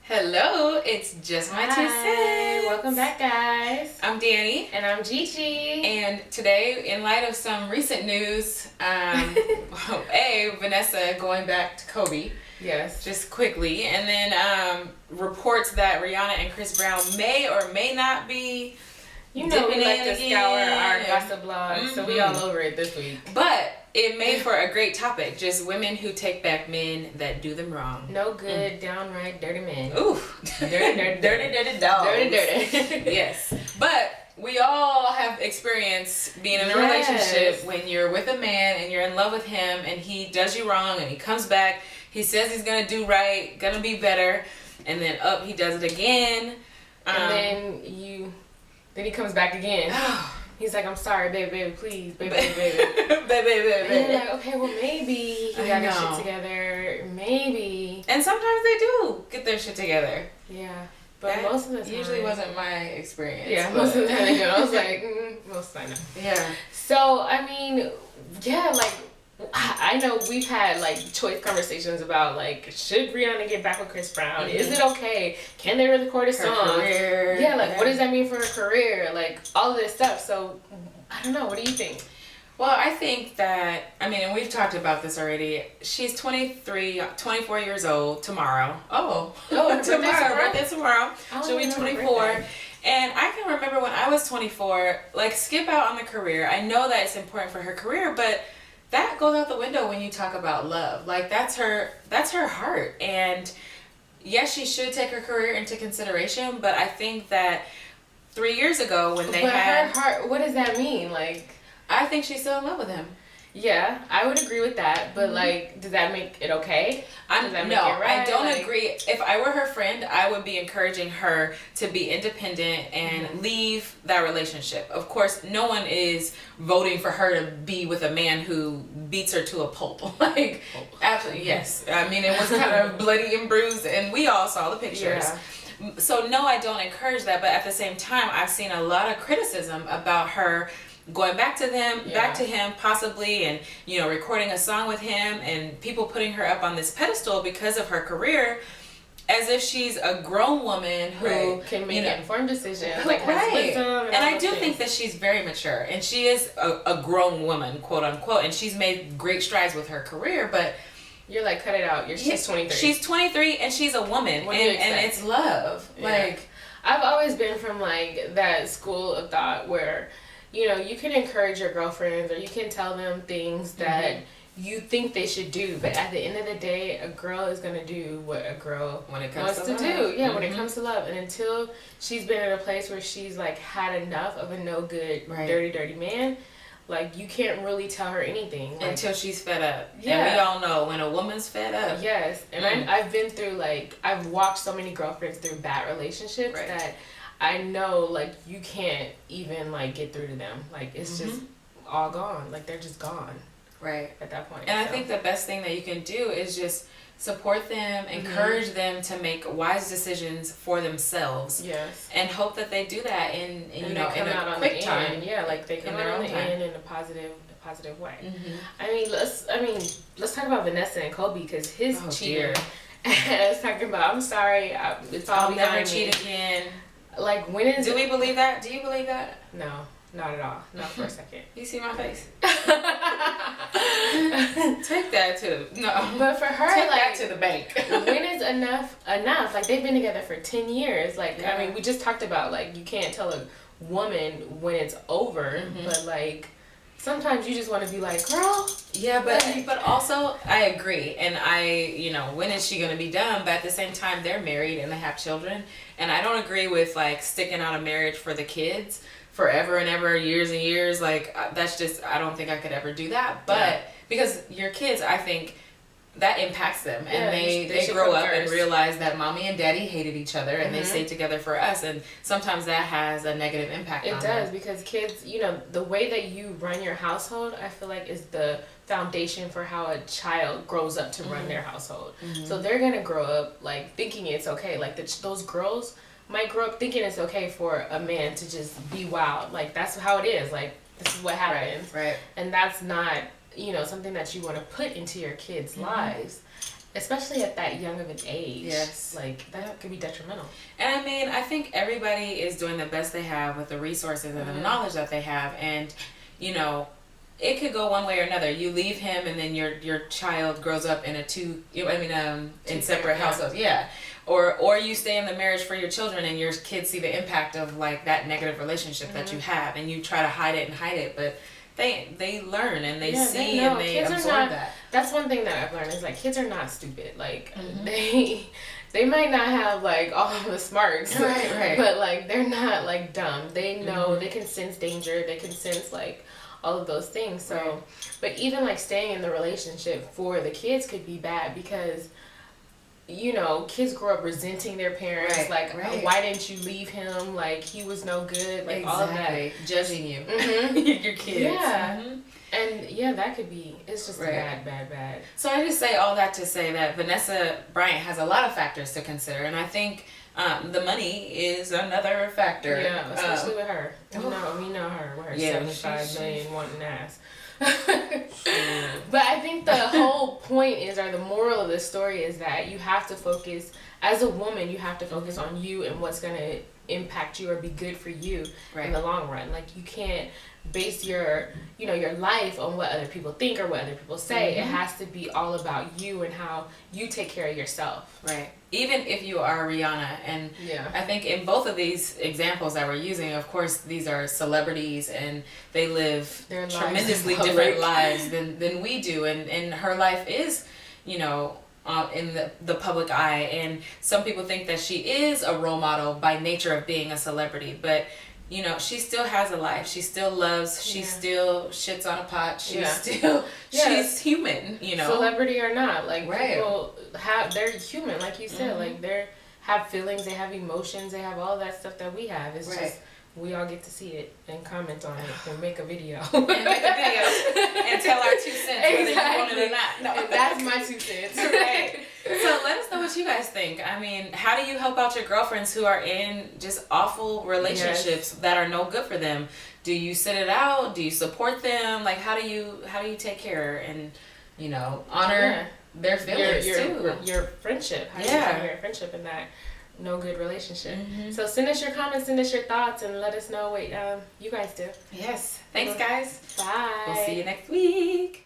Hello, it's just my 2 cents. Welcome back, guys. I'm Danny. And I'm Gigi. And today, in light of some recent news, Vanessa going back to Kobe. Yes. Just quickly. And then reports that Rihanna and Chris Brown may or may not be. You know we like to scour our gossip blogs, so we all over it this week. But it made for a great topic. Just women who take back men that do them wrong. No good, downright dirty men. Ooh. Dirty dogs. Dirty. Yes. But we all have experienced being in a relationship when you're with a man and you're in love with him and he does you wrong and he comes back. He says he's going to do right, going to be better. And then he does it again. And then he comes back again. He's like, I'm sorry, baby, please, baby. And you're like, okay, well, maybe he got his shit together. Maybe. And sometimes they do get their shit together. Yeah. But most of the time. Usually wasn't my experience. Yeah, most of the time they do. I was like, most I know. Yeah. So, I mean, yeah, like, I know we've had like choice conversations about like, should Rihanna get back with Chris Brown? Mm-hmm. Is it okay? Can they record a song? Career. Yeah, like what does that mean for her career? Like all of this stuff. So I don't know. What do you think? Well, I think that, and we've talked about this already. She's 24 years old tomorrow. Birthday tomorrow. She'll be 24. And I can remember when I was 24, like skip out on the career. I know that it's important for her career, but that goes out the window when you talk about love. Like that's her heart. And yes, she should take her career into consideration, but I think that 3 years ago when her heart, what does that mean? Like, I think she's still in love with him. Yeah, I would agree with that, but like, does that make it okay? I don't agree. If I were her friend, I would be encouraging her to be independent and leave that relationship. Of course, no one is voting for her to be with a man who beats her to a pulp. Like, absolutely, yes. It was kind of bloody and bruised, and we all saw the pictures. Yeah. So no, I don't encourage that, but at the same time, I've seen a lot of criticism about her going back to him possibly, and recording a song with him, and people putting her up on this pedestal because of her career, as if she's a grown woman who can make informed decisions, like has wisdom. And I do think that she's very mature, and she is a grown woman, quote unquote, and she's made great strides with her career. But you're like, cut it out. She's 23. She's 23, and she's a woman, and it's love. Yeah. Like, I've always been from like that school of thought where, you can encourage your girlfriends or you can tell them things that you think they should do, but at the end of the day, a girl is going to do what a girl wants to do. Yeah, when it comes to love. And until she's been in a place where she's like had enough of a no good, dirty man, like you can't really tell her anything. Like, until she's fed up. Yeah. And we all know when a woman's fed up. Yes. And I've been through I've watched so many girlfriends through bad relationships that I know, like, you can't even, like, get through to them. Like, it's just all gone. Like, they're just gone. Right. At that point. And I think the best thing that you can do is just support them, encourage them to make wise decisions for themselves. Yes. And hope that they do that in a quick time. Yeah, like, they come out on the end in a positive way. Let's talk about Vanessa and Kobe, because his cheater is talking about, I'm sorry, it's all behind me. I'll never cheat again. Like, when is Do we believe that? Do you believe that? No, not at all. Not for a second. You see my face? Take that to no. But for her, take that to the bank. When is enough? Like, they've been together for 10 years. Like, we just talked about, like, you can't tell a woman when it's over, but like, sometimes you just want to be like, girl. Yeah, but also I agree, and when is she gonna be done? But at the same time, they're married and they have children, and I don't agree with like sticking out a marriage for the kids forever and ever, years and years. Like, that's just, I don't think I could ever do that. But because your kids, I think that impacts them, and they grow up and realize that mommy and daddy hated each other, and they stayed together for us, and sometimes that has a negative impact on them. It does, because kids, the way that you run your household, I feel like is the foundation for how a child grows up to run their household. So they're gonna grow up like thinking it's okay. Like those girls might grow up thinking it's okay for a man to just be wild. Like, that's how it is. Like, this is what happens. Right. And that's not something that you want to put into your kids' lives. especially at that young of an age. Yes. Like, that could be detrimental. And I mean, I think everybody is doing the best they have with the resources and the knowledge that they have. And, you know, it could go one way or another. You leave him, and then your child grows up in in separate households. Yeah. Or you stay in the marriage for your children, and your kids see the impact of like that negative relationship that you have, and you try to hide it, but they learn and they see and they absorb that. That's one thing that I've learned is like kids are not stupid. Like they might not have like all of the smarts, right, but like they're not like dumb. They know they can sense danger. They can sense like all of those things. So, but even like staying in the relationship for the kids could be bad because, you know, kids grow up resenting their parents. Why didn't you leave him? Like, he was no good. Like, all of that. Judging you. Your kids. Yeah. And, yeah, that could be, it's just bad. So I just say all that to say that Vanessa Bryant has a lot of factors to consider. And I think the money is another factor. Yeah, especially with her. We know her. With her 75 million wanting ass. But I think the whole point is, or the moral of this story is that you have to focus, as a woman, you have to focus on you and what's going to impact you or be good for you in the long run. Like, you can't base your life on what other people think or what other people say. It has to be all about you and how you take care of yourself. Right. Even if you are Rihanna, and I think in both of these examples that we're using, of course, these are celebrities and they live tremendously different lives than we do, and her life is, you know, in the public eye, and some people think that she is a role model by nature of being a celebrity, but you know, she still has a life. She still loves. She still shits on a pot. She's human. You know, celebrity or not, like people they're human, like you said. Like they have feelings, they have emotions, they have all that stuff that we have. It's just we all get to see it and comment on it and make a video. And tell our 2 cents whether you want it or not. No. And that's my 2 cents. Right. So let us know what you guys think. I mean, how do you help out your girlfriends who are in just awful relationships that are no good for them? Do you sit it out? Do you support them? Like, how do you take care and, you know, honor their feelings too? Your friendship. How do you honor your friendship in that no good relationship? So send us your comments, send us your thoughts, and let us know what you guys do. Yes. Thanks, guys. Bye. We'll see you next week.